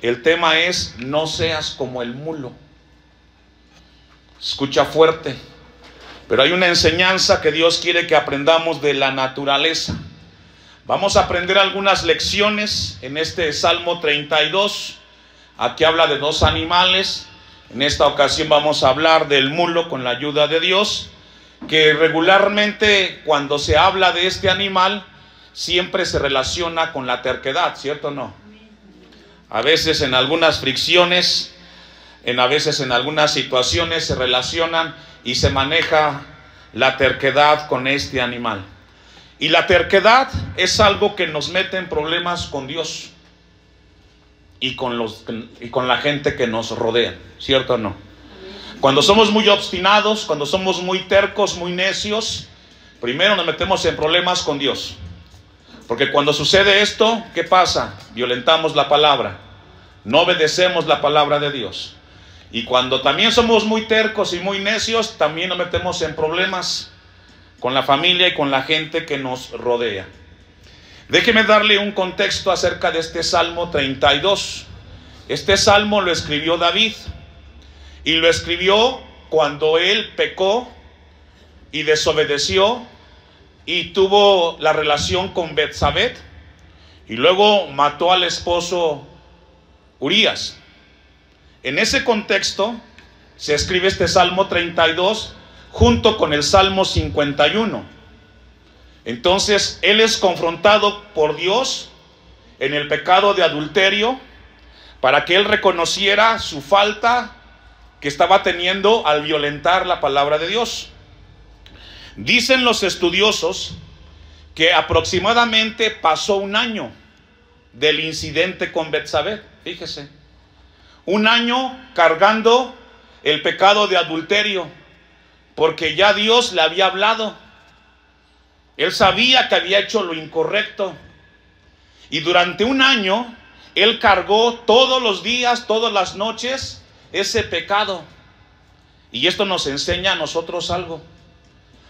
El tema es: no seas como el mulo. Escucha fuerte, pero hay una enseñanza que Dios quiere que aprendamos de la naturaleza. Vamos a aprender algunas lecciones en este Salmo 32. Aquí habla de dos animales. En esta ocasión vamos a hablar del mulo con la ayuda de Dios, que regularmente cuando se habla de este animal siempre se relaciona con la terquedad, ¿cierto o no? A veces en algunas fricciones, a veces en algunas situaciones se relacionan y se maneja la terquedad con este animal. Y la terquedad es algo que nos mete en problemas con Dios y con la gente que nos rodea, ¿cierto o no? Cuando somos muy obstinados, cuando somos muy tercos, muy necios, primero nos metemos en problemas con Dios. Porque cuando sucede esto, ¿qué pasa? Violentamos la palabra, no obedecemos la palabra de Dios. Y cuando también somos muy tercos y muy necios, también nos metemos en problemas con la familia y con la gente que nos rodea. Déjeme darle un contexto acerca de este Salmo 32. Este salmo lo escribió David, y lo escribió cuando él pecó y desobedeció y tuvo la relación con Betsabé, y luego mató al esposo Urías. En ese contexto se escribe este Salmo 32 junto con el Salmo 51. Entonces él es confrontado por Dios en el pecado de adulterio, para que él reconociera su falta que estaba teniendo al violentar la palabra de Dios. Dicen los estudiosos que aproximadamente pasó un año del incidente con Betsabé. Fíjese, un año cargando el pecado de adulterio, porque ya Dios le había hablado. Él sabía que había hecho lo incorrecto, y durante un año él cargó todos los días, todas las noches, ese pecado. Y esto nos enseña a nosotros algo.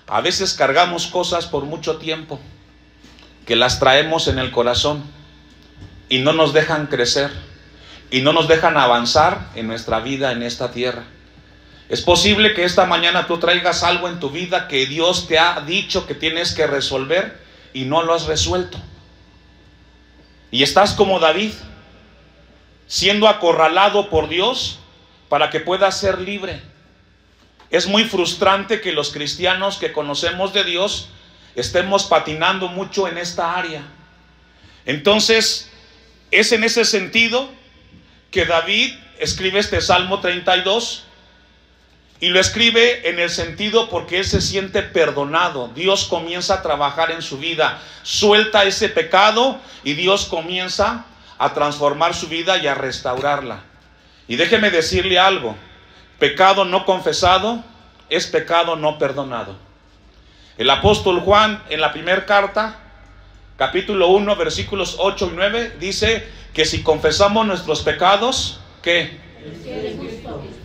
A veces cargamos cosas por mucho tiempo, que las traemos en el corazón y no nos dejan crecer, y no nos dejan avanzar en nuestra vida en esta tierra. Es posible que esta mañana tú traigas algo en tu vida que Dios te ha dicho que tienes que resolver y no lo has resuelto. Y estás como David, siendo acorralado por Dios para que puedas ser libre. Es muy frustrante que los cristianos que conocemos de Dios estemos patinando mucho en esta área. Entonces, es en ese sentido que David escribe este Salmo 32, y lo escribe en el sentido porque él se siente perdonado. Dios comienza a trabajar en su vida, suelta ese pecado y Dios comienza a transformar su vida y a restaurarla. Y déjeme decirle algo: pecado no confesado es pecado no perdonado. El apóstol Juan, en la primera carta, capítulo 1, versículos 8 y 9, dice que si confesamos nuestros pecados, ¿qué?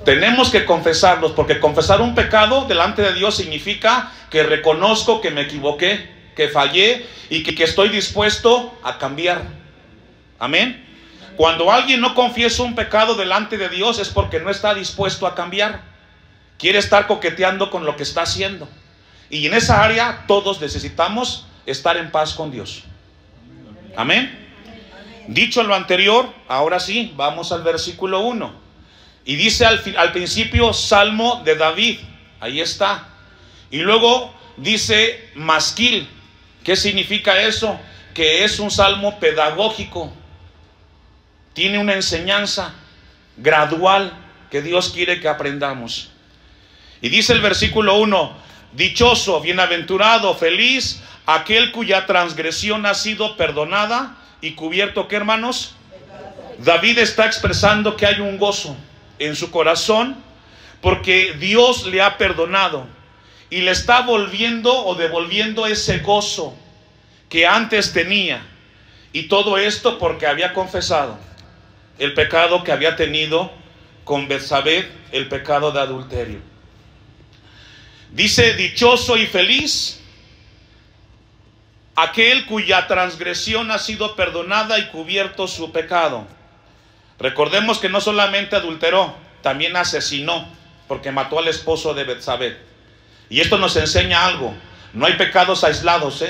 Tenemos que confesarlos, porque confesar un pecado delante de Dios significa que reconozco que me equivoqué, que fallé y que estoy dispuesto a cambiar. Amén. Cuando alguien no confiesa un pecado delante de Dios es porque no está dispuesto a cambiar. Quiere estar coqueteando con lo que está haciendo. Y en esa área todos necesitamos estar en paz con Dios. Amén. Dicho lo anterior, ahora sí, vamos al versículo 1. Y dice al principio, Salmo de David. Ahí está. Y luego dice masquil. ¿Qué significa eso? Que es un salmo pedagógico. Tiene una enseñanza gradual que Dios quiere que aprendamos. Y dice el versículo 1: dichoso, bienaventurado, feliz aquel cuya transgresión ha sido perdonada y cubierto, ¿qué, hermanos? David está expresando que hay un gozo en su corazón porque Dios le ha perdonado y le está volviendo o devolviendo ese gozo que antes tenía. Y todo esto porque había confesado el pecado que había tenido con Betsabé, el pecado de adulterio. Dice: dichoso y feliz aquel cuya transgresión ha sido perdonada y cubierto su pecado. Recordemos que no solamente adulteró, también asesinó, porque mató al esposo de Betsabé. Y esto nos enseña algo: no hay pecados aislados,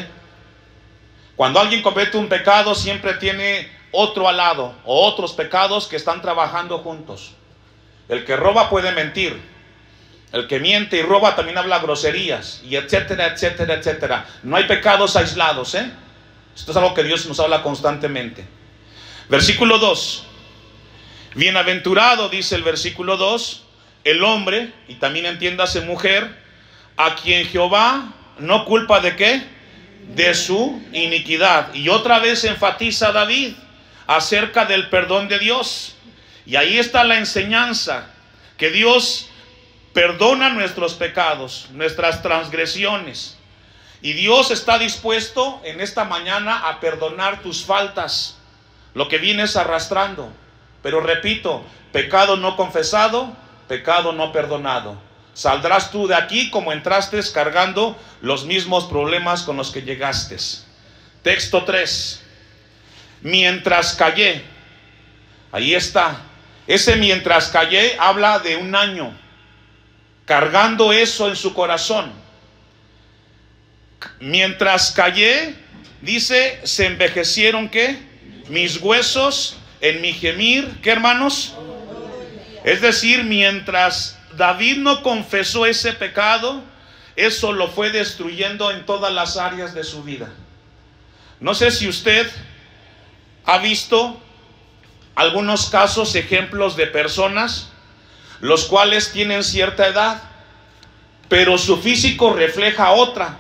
Cuando alguien comete un pecado, siempre tiene otro al lado, o otros pecados que están trabajando juntos. El que roba puede mentir, el que miente y roba también habla groserías, y etcétera, etcétera, etcétera. No hay pecados aislados, Esto es algo que Dios nos habla constantemente. Versículo 2. Bienaventurado, dice el versículo 2, el hombre, y también entiéndase mujer, a quien Jehová no culpa de ¿qué? De su iniquidad. Y otra vez enfatiza David acerca del perdón de Dios. Y ahí está la enseñanza, que Dios perdona nuestros pecados, nuestras transgresiones. Y Dios está dispuesto en esta mañana a perdonar tus faltas, lo que vienes arrastrando. Pero repito, pecado no confesado, pecado no perdonado. Saldrás tú de aquí como entraste, cargando los mismos problemas con los que llegaste. Texto 3. Mientras callé. Ahí está. Ese mientras callé habla de un año, cargando eso en su corazón. Mientras callé, dice, se envejecieron ¿qué? Mis huesos en mi gemir. ¿Qué, hermanos? Es decir, mientras David no confesó ese pecado, eso lo fue destruyendo en todas las áreas de su vida. No sé si usted ha visto algunos casos, ejemplos de personas los cuales tienen cierta edad, pero su físico refleja otra.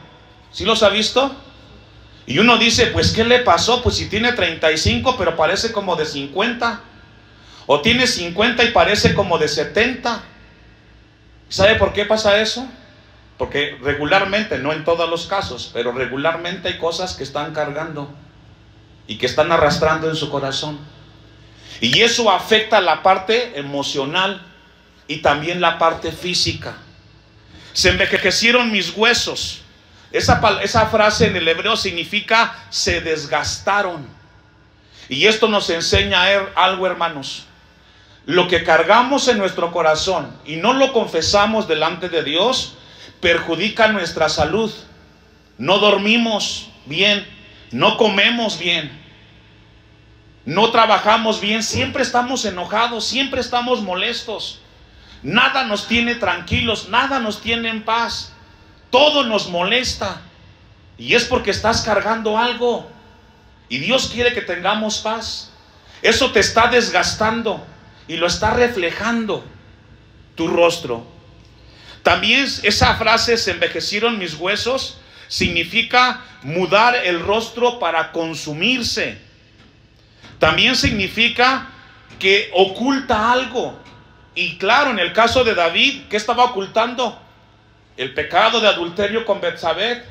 ¿Sí los ha visto? Y uno dice, pues ¿qué le pasó? Pues si tiene 35 pero parece como de 50, o tiene 50 y parece como de 70. ¿Sabe por qué pasa eso? Porque regularmente, no en todos los casos, pero regularmente hay cosas que están cargando y que están arrastrando en su corazón. Y eso afecta la parte emocional y también la parte física. Se envejecieron mis huesos. Esa frase en el hebreo significa se desgastaron. Y esto nos enseña algo, hermanos. Lo que cargamos en nuestro corazón y no lo confesamos delante de Dios, perjudica nuestra salud. No dormimos bien, no comemos bien, no trabajamos bien, siempre estamos enojados, siempre estamos molestos. Nada nos tiene tranquilos, nada nos tiene en paz. Todo nos molesta. Y es porque estás cargando algo. Y Dios quiere que tengamos paz. Eso te está desgastando y lo está reflejando tu rostro. También esa frase, se envejecieron mis huesos, significa mudar el rostro para consumirse. También significa que oculta algo. Y claro, en el caso de David, ¿qué estaba ocultando? El pecado de adulterio con Betsabé.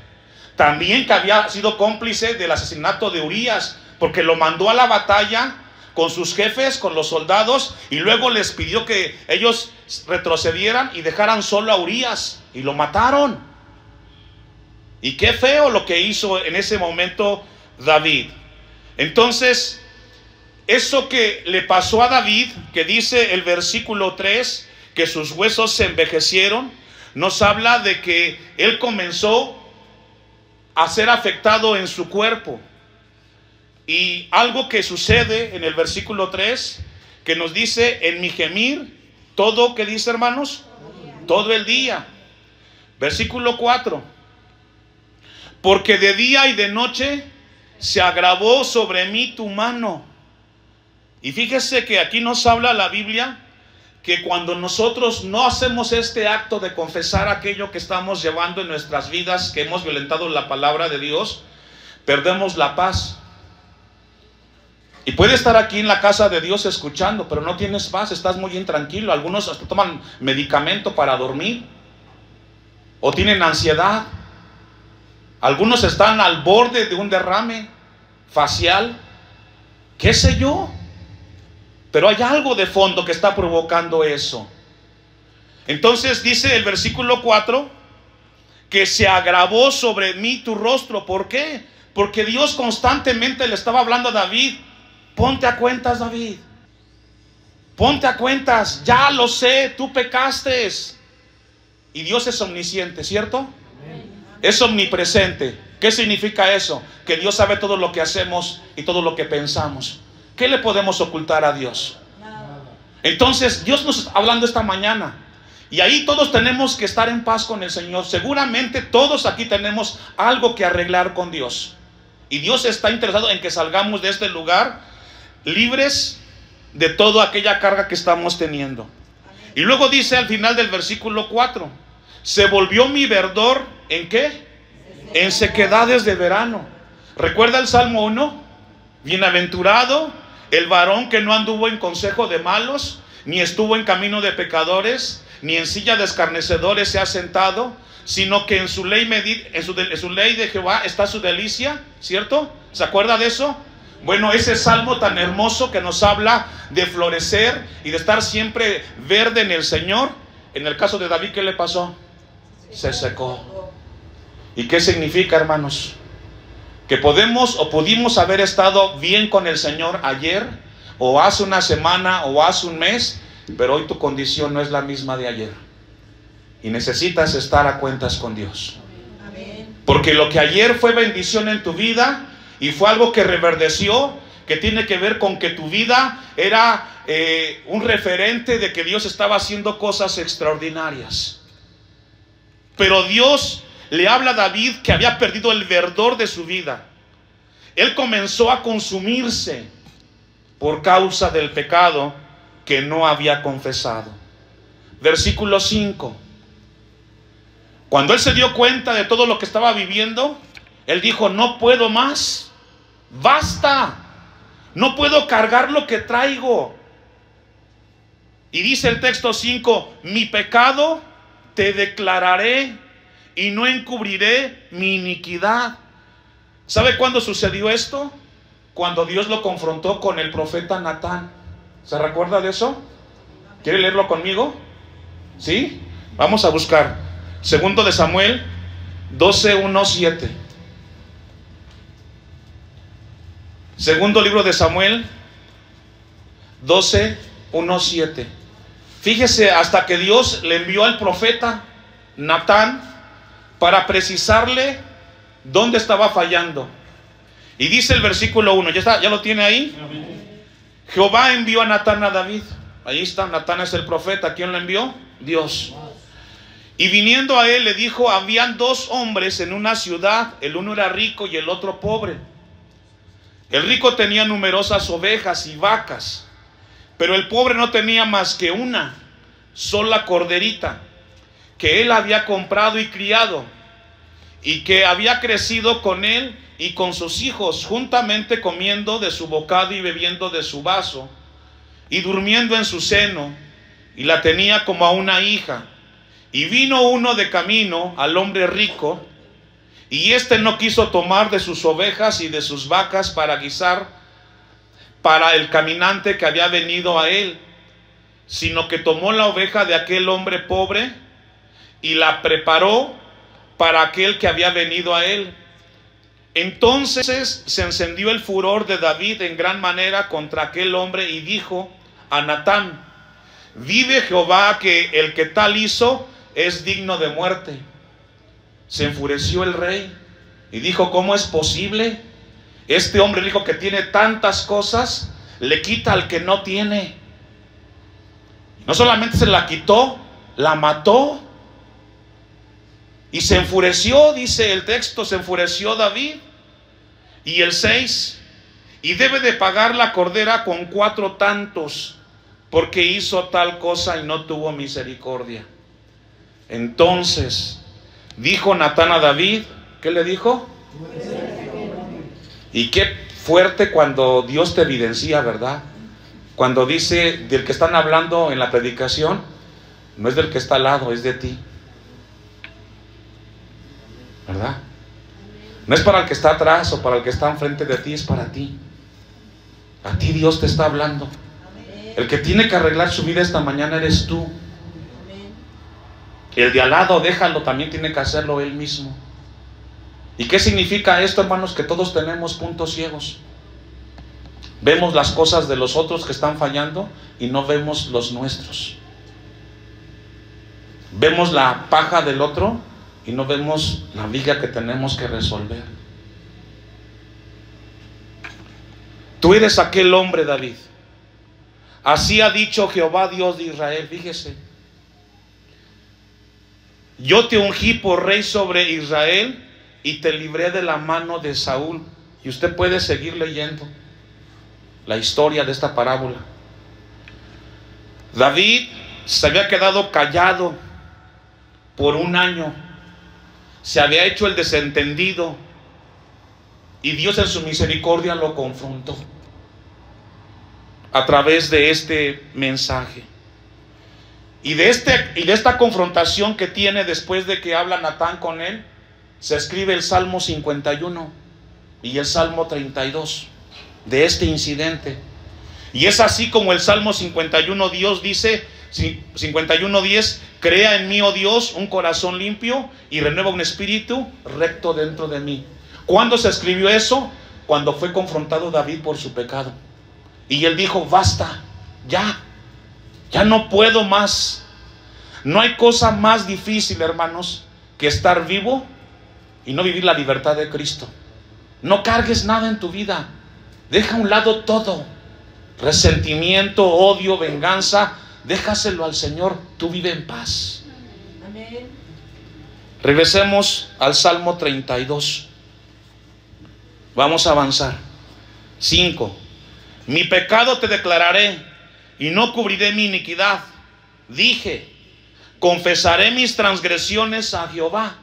También que había sido cómplice del asesinato de Urías, porque lo mandó a la batalla con sus jefes, con los soldados, y luego les pidió que ellos retrocedieran y dejaran solo a Urías, y lo mataron. Y qué feo lo que hizo en ese momento David. Entonces, eso que le pasó a David, que dice el versículo 3, que sus huesos se envejecieron, nos habla de que él comenzó a ser afectado en su cuerpo. Y algo que sucede en el versículo 3, que nos dice, en mi gemir, todo, ¿qué dice, hermanos? Todo el día. Versículo 4, porque de día y de noche se agravó sobre mí tu mano. Y fíjese que aquí nos habla la Biblia que cuando nosotros no hacemos este acto de confesar aquello que estamos llevando en nuestras vidas, que hemos violentado la palabra de Dios, perdemos la paz. Y puede estar aquí en la casa de Dios escuchando, pero no tienes paz, estás muy intranquilo. Algunos hasta toman medicamento para dormir, o tienen ansiedad. Algunos están al borde de un derrame facial, qué sé yo. Pero hay algo de fondo que está provocando eso. Entonces dice el versículo 4, que se agravó sobre mí tu rostro. ¿Por qué? Porque Dios constantemente le estaba hablando a David, ponte a cuentas, David. Ponte a cuentas, ya lo sé, tú pecaste. Y Dios es omnisciente, ¿cierto? Es omnipresente. ¿Qué significa eso? Que Dios sabe todo lo que hacemos y todo lo que pensamos. ¿Qué le podemos ocultar a Dios? Entonces Dios nos está hablando esta mañana, y ahí todos tenemos que estar en paz con el Señor. Seguramente todos aquí tenemos algo que arreglar con Dios, y Dios está interesado en que salgamos de este lugar libres de toda aquella carga que estamos teniendo. Y luego dice al final del versículo 4: se volvió mi verdor, ¿en qué? En sequedades de verano. ¿Recuerda el Salmo 1? Bienaventurado el varón que no anduvo en consejo de malos, ni estuvo en camino de pecadores, ni en silla de escarnecedores se ha sentado, sino que en su ley en su ley de Jehová está su delicia, ¿cierto? ¿Se acuerda de eso? Bueno, ese salmo tan hermoso que nos habla de florecer y de estar siempre verde en el Señor. En el caso de David, ¿qué le pasó? Se secó. ¿Y qué significa, hermanos? Que podemos o pudimos haber estado bien con el Señor ayer, o hace una semana, o hace un mes, pero hoy tu condición no es la misma de ayer, y necesitas estar a cuentas con Dios. Porque lo que ayer fue bendición en tu vida y fue algo que reverdeció, que tiene que ver con que tu vida era un referente de que Dios estaba haciendo cosas extraordinarias. Pero Dios le habla a David que había perdido el verdor de su vida. Él comenzó a consumirse por causa del pecado que no había confesado. Versículo 5. Cuando él se dio cuenta de todo lo que estaba viviendo, él dijo: no puedo más, basta, no puedo cargar lo que traigo. Y dice el texto 5: mi pecado te declararé y no encubriré mi iniquidad. ¿Sabe cuándo sucedió esto? Cuando Dios lo confrontó con el profeta Natán. ¿Se recuerda de eso? ¿Quiere leerlo conmigo? ¿Sí? Vamos a buscar Segundo de Samuel 12:1-7. Segundo libro de Samuel 12:1-7. Fíjese, hasta que Dios le envió al profeta Natán para precisarle dónde estaba fallando. Y dice el versículo 1, ¿ya lo tiene ahí? Amén. Jehová envió a Natán a David. Ahí está, Natán es el profeta. ¿Quién lo envió? Dios. Y viniendo a él le dijo: habían dos hombres en una ciudad, el uno era rico y el otro pobre. El rico tenía numerosas ovejas y vacas, pero el pobre no tenía más que una sola corderita, que él había comprado y criado, y que había crecido con él y con sus hijos, juntamente comiendo de su bocado y bebiendo de su vaso, y durmiendo en su seno, y la tenía como a una hija. Y vino uno de camino al hombre rico, y éste no quiso tomar de sus ovejas y de sus vacas para guisar para el caminante que había venido a él, sino que tomó la oveja de aquel hombre pobre y la preparó para aquel que había venido a él. Entonces se encendió el furor de David en gran manera contra aquel hombre, y dijo a Natán: vive Jehová, que el que tal hizo es digno de muerte. Se enfureció el rey y dijo: ¿cómo es posible? Este hombre dijo que tiene tantas cosas, le quita al que no tiene. No solamente se la quitó, la mató. Y se enfureció, dice el texto, se enfureció David. Y el 6: y debe de pagar la cordera con 4 tantos, porque hizo tal cosa y no tuvo misericordia. Entonces dijo Natán a David, ¿qué le dijo? Y qué fuerte cuando Dios te evidencia, ¿verdad? Cuando dice del que están hablando en la predicación, no es del que está al lado, es de ti, ¿verdad? No es para el que está atrás o para el que está enfrente de ti, es para ti. A ti Dios te está hablando. El que tiene que arreglar su vida esta mañana eres tú. El de al lado, déjalo, también tiene que hacerlo él mismo. ¿Y qué significa esto, hermanos? Que todos tenemos puntos ciegos. Vemos las cosas de los otros que están fallando y no vemos los nuestros. Vemos la paja del otro y no vemos la viga que tenemos que resolver. Tú eres aquel hombre, David. Así ha dicho Jehová, Dios de Israel. Fíjese, yo te ungí por rey sobre Israel y te libré de la mano de Saúl. Y usted puede seguir leyendo la historia de esta parábola. David se había quedado callado por un año, se había hecho el desentendido, y Dios en su misericordia lo confrontó a través de este mensaje. Y de esta confrontación que tiene después de que habla Natán con él, se escribe el Salmo 51 y el Salmo 32 de este incidente. Y es así como el Salmo 51, Dios dice, 51:10, crea en mí, oh Dios, un corazón limpio y renueva un espíritu recto dentro de mí. ¿Cuándo se escribió eso? Cuando fue confrontado David por su pecado. Y él dijo, basta, ya no puedo más. No hay cosa más difícil, hermanos, que estar vivo y no vivir la libertad de Cristo. No cargues nada en tu vida. Deja a un lado todo. Resentimiento, odio, venganza. Déjaselo al Señor. Tú vive en paz. Amén. Regresemos al Salmo 32. Vamos a avanzar. 5. Mi pecado te declararé y no cubriré mi iniquidad. Dije, confesaré mis transgresiones a Jehová.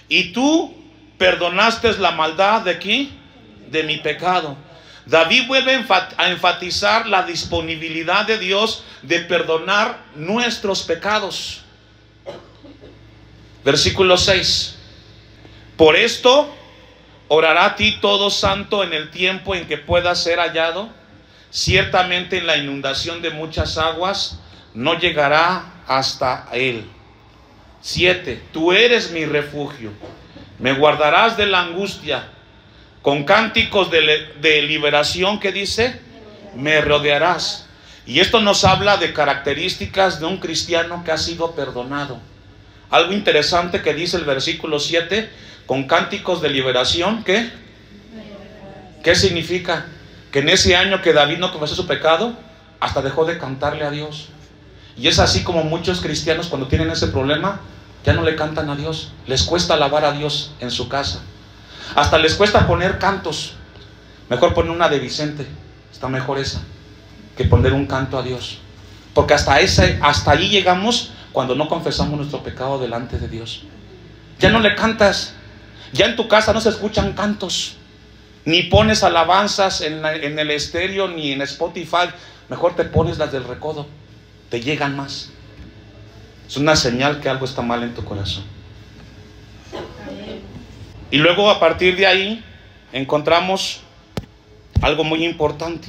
Y tú perdonaste la maldad de ¿qué? De mi pecado. David vuelve a enfatizar la disponibilidad de Dios de perdonar nuestros pecados. Versículo 6. Por esto orará a ti todo santo en el tiempo en que pueda ser hallado. Ciertamente en la inundación de muchas aguas no llegará hasta él. 7. Tú eres mi refugio. Me guardarás de la angustia. Con cánticos de liberación, ¿qué dice? Me rodearás. Y esto nos habla de características de un cristiano que ha sido perdonado. Algo interesante que dice el versículo 7, con cánticos de liberación, ¿qué? ¿Qué significa? Que en ese año que David no confesó su pecado, hasta dejó de cantarle a Dios. Y es así como muchos cristianos cuando tienen ese problema, ya no le cantan a Dios. Les cuesta alabar a Dios en su casa. Hasta les cuesta poner cantos. Mejor poner una de Vicente, está mejor esa, que poner un canto a Dios. Porque hasta ahí llegamos cuando no confesamos nuestro pecado delante de Dios. Ya no le cantas. Ya en tu casa no se escuchan cantos. Ni pones alabanzas en el estéreo ni en Spotify. Mejor te pones las del recodo. Te llegan más. Es una señal que algo está mal en tu corazón. Y luego a partir de ahí encontramos algo muy importante,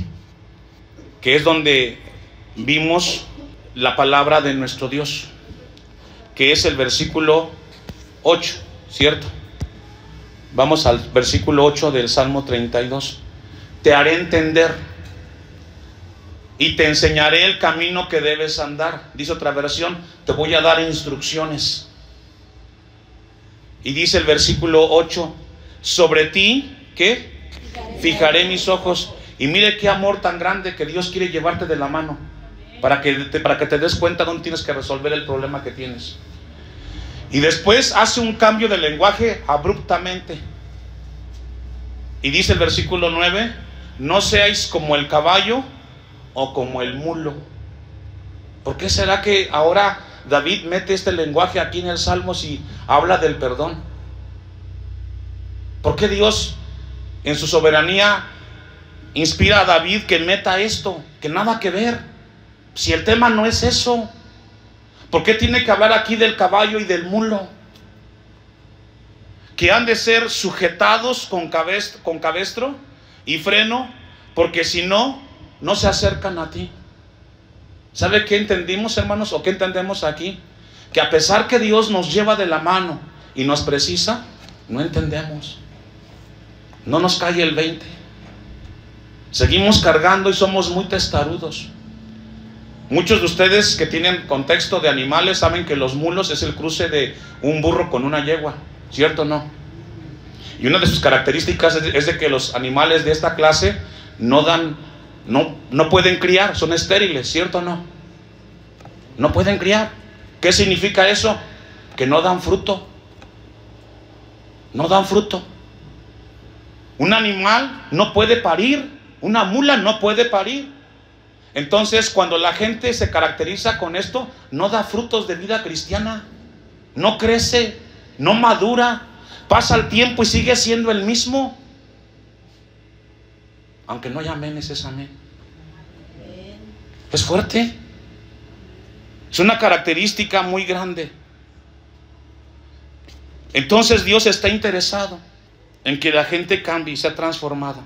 que es donde vimos la palabra de nuestro Dios, que es el versículo 8, ¿cierto? Vamos al versículo 8 del Salmo 32. Te haré entender y te enseñaré el camino que debes andar. Dice otra versión, te voy a dar instrucciones. Y dice el versículo 8, sobre ti, ¿qué? Fijaré mis ojos. Y mire qué amor tan grande que Dios quiere llevarte de la mano para que te des cuenta dónde tienes que resolver el problema que tienes. Y después hace un cambio de lenguaje abruptamente. Y dice el versículo 9, no seáis como el caballo o como el mulo. ¿Por qué será que ahora David mete este lenguaje aquí en el Salmo si habla del perdón? ¿Por qué Dios en su soberanía inspira a David que meta esto? Que nada que ver, si el tema no es eso. ¿Por qué tiene que hablar aquí del caballo y del mulo? Que han de ser sujetados con cabestro y freno, porque si no, no se acercan a ti. ¿Sabe qué entendimos, hermanos? ¿O qué entendemos aquí? Que a pesar que Dios nos lleva de la mano y nos precisa, no entendemos. No nos cae el 20. Seguimos cargando y somos muy testarudos. Muchos de ustedes que tienen contexto de animales saben que los mulos es el cruce de un burro con una yegua, ¿cierto o no? Y una de sus características es de que los animales de esta clase no pueden criar, son estériles, ¿cierto o no? No pueden criar. ¿Qué significa eso? Que no dan fruto. No dan fruto. Un animal no puede parir, una mula no puede parir. Entonces, cuando la gente se caracteriza con esto, no da frutos de vida cristiana, no crece, no madura, pasa el tiempo y sigue siendo el mismo. Aunque no haya amén, ese es amén. Es fuerte. Es una característica muy grande. Entonces Dios está interesado en que la gente cambie y sea transformada.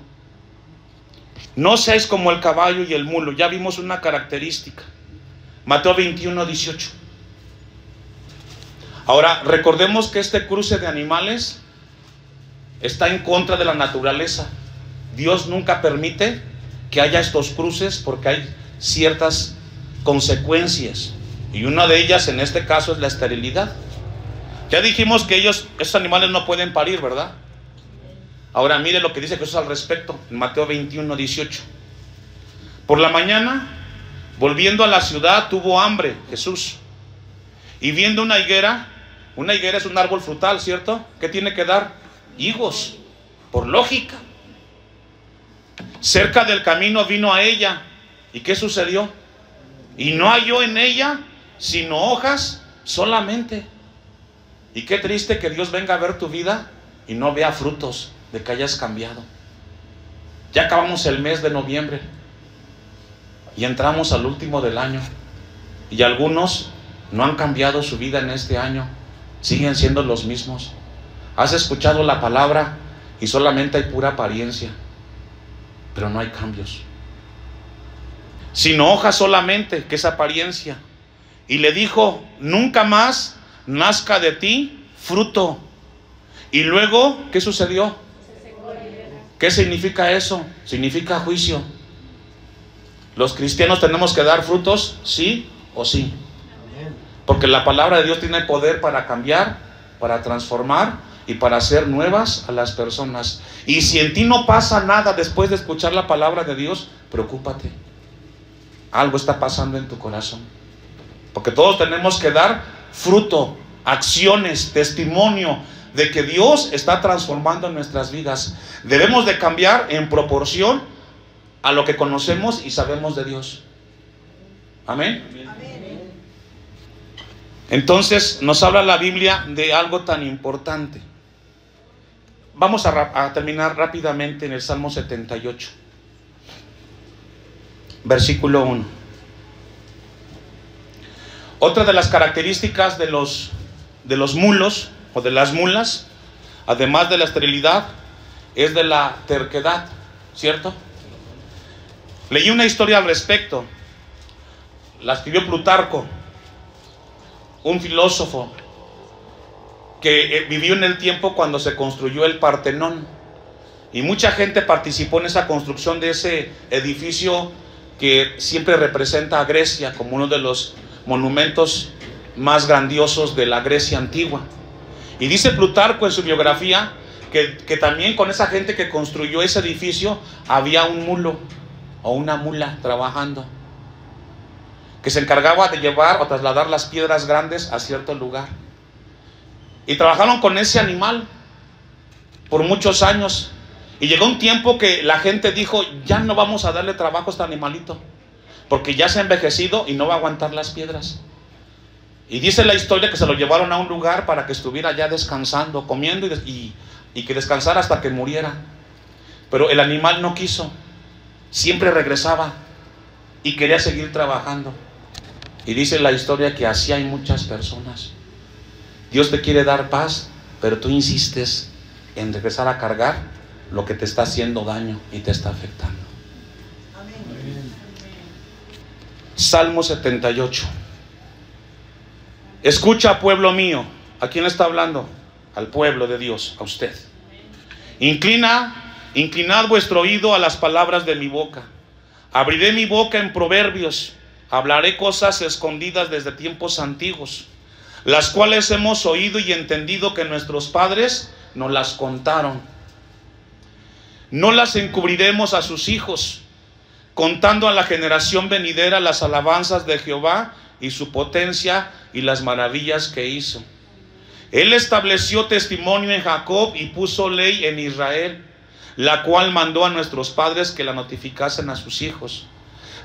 No seáis como el caballo y el mulo. Ya vimos una característica. Mateo 21, 18. Ahora, recordemos que este cruce de animales está en contra de la naturaleza. Dios nunca permite que haya estos cruces porque hay ciertas consecuencias. Y una de ellas en este caso es la esterilidad. Ya dijimos que estos animales no pueden parir, ¿verdad? Ahora mire lo que dice Jesús al respecto en Mateo 21, 18. Por la mañana, volviendo a la ciudad, tuvo hambre Jesús. Y viendo una higuera es un árbol frutal, ¿cierto? ¿Qué tiene que dar? Higos, por lógica. Cerca del camino vino a ella. ¿Y qué sucedió? Y no halló en ella sino hojas solamente. Y qué triste que Dios venga a ver tu vida y no vea frutos de que hayas cambiado. Ya acabamos el mes de noviembre y entramos al último del año, y algunos no han cambiado su vida en este año, siguen siendo los mismos. Has escuchado la palabra y solamente hay pura apariencia, pero no hay cambios. Sino hojas solamente, que es apariencia. Y le dijo: nunca más nazca de ti fruto. Y luego, ¿qué sucedió? ¿Qué significa eso? Significa juicio. Los cristianos tenemos que dar frutos, sí o sí. Porque la palabra de Dios tiene poder para cambiar, para transformar y para hacer nuevas a las personas. Y si en ti no pasa nada después de escuchar la palabra de Dios, preocúpate. Algo está pasando en tu corazón. Porque todos tenemos que dar fruto, acciones, testimonio de que Dios está transformando nuestras vidas. Debemos de cambiar en proporción a lo que conocemos y sabemos de Dios. Amén. Entonces nos habla la Biblia de algo tan importante. Vamos a terminar rápidamente en el Salmo 78, versículo 1. Otra de las características de los mulos o de las mulas, además de la esterilidad, es de la terquedad, ¿cierto? Leí una historia al respecto. La escribió Plutarco, un filósofo que vivió en el tiempo cuando se construyó el Partenón, y mucha gente participó en esa construcción de ese edificio que siempre representa a Grecia como uno de los monumentos más grandiosos de la Grecia antigua. Y dice Plutarco en su biografía que también con esa gente que construyó ese edificio había un mulo o una mula trabajando, que se encargaba de llevar o trasladar las piedras grandes a cierto lugar. Y trabajaron con ese animal por muchos años. Y llegó un tiempo que la gente dijo: ya no vamos a darle trabajo a este animalito, porque ya se ha envejecido y no va a aguantar las piedras. Y dice la historia que se lo llevaron a un lugar para que estuviera ya descansando, comiendo y que descansara hasta que muriera. Pero el animal no quiso, siempre regresaba y quería seguir trabajando. Y dice la historia que así hay muchas personas. Dios te quiere dar paz, pero tú insistes en regresar a cargar lo que te está haciendo daño y te está afectando. Amén. Salmo 78. Escucha, pueblo mío. ¿A quién está hablando? Al pueblo de Dios, a usted. Inclina Inclinad vuestro oído a las palabras de mi boca. Abriré mi boca en proverbios, hablaré cosas escondidas desde tiempos antiguos, las cuales hemos oído y entendido que nuestros padres nos las contaron. No las encubriremos a sus hijos, contando a la generación venidera las alabanzas de Jehová y su potencia y las maravillas que hizo. Él estableció testimonio en Jacob y puso ley en Israel, la cual mandó a nuestros padres que la notificasen a sus hijos,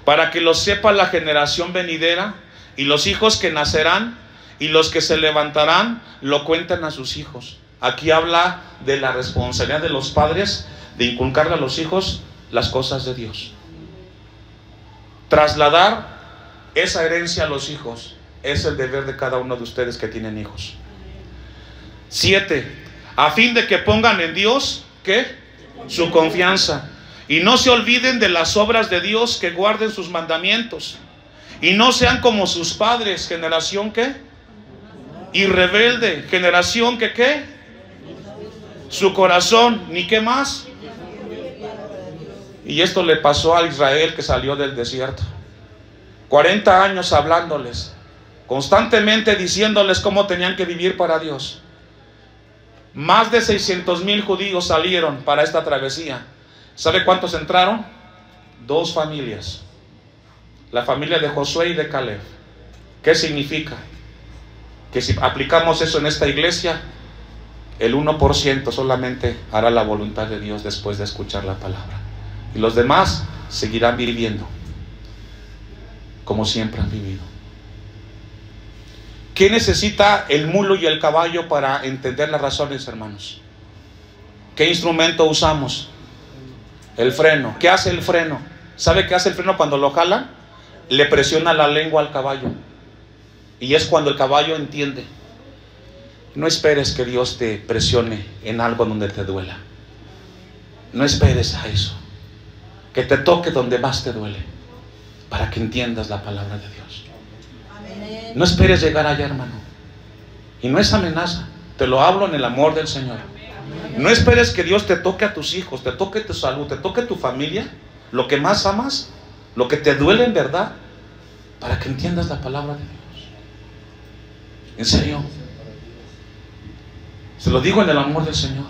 para que lo sepa la generación venidera, y los hijos que nacerán y los que se levantarán lo cuenten a sus hijos. Aquí habla de la responsabilidad de los padres de inculcarle a los hijos las cosas de Dios. Trasladar esa herencia a los hijos es el deber de cada uno de ustedes que tienen hijos. 7. A fin de que pongan en Dios, ¿qué? Su confianza, y no se olviden de las obras de Dios, que guarden sus mandamientos, y no sean como sus padres, generación ¿qué? Y rebelde, generación que ¿qué? Su corazón, ni qué más. Y esto le pasó a Israel que salió del desierto. 40 años hablándoles, constantemente diciéndoles cómo tenían que vivir para Dios. Más de 600,000 judíos salieron para esta travesía. ¿Sabe cuántos entraron? 2 familias. La familia de Josué y de Caleb. ¿Qué significa? Que si aplicamos eso en esta iglesia, el 1% solamente hará la voluntad de Dios después de escuchar la palabra. Y los demás seguirán viviendo como siempre han vivido. ¿Qué necesita el mulo y el caballo para entender las razones, hermanos? ¿Qué instrumento usamos? El freno. ¿Qué hace el freno? ¿Sabe qué hace el freno cuando lo jala? Le presiona la lengua al caballo. Y es cuando el caballo entiende. No esperes que Dios te presione en algo donde te duela. No esperes a eso. Que te toque donde más te duele, para que entiendas la palabra de Dios. No esperes llegar allá, hermano. Y no es amenaza, te lo hablo en el amor del Señor. No esperes que Dios te toque a tus hijos, te toque tu salud, te toque tu familia, lo que más amas, lo que te duele en verdad, para que entiendas la palabra de Dios. En serio, se lo digo en el amor del Señor.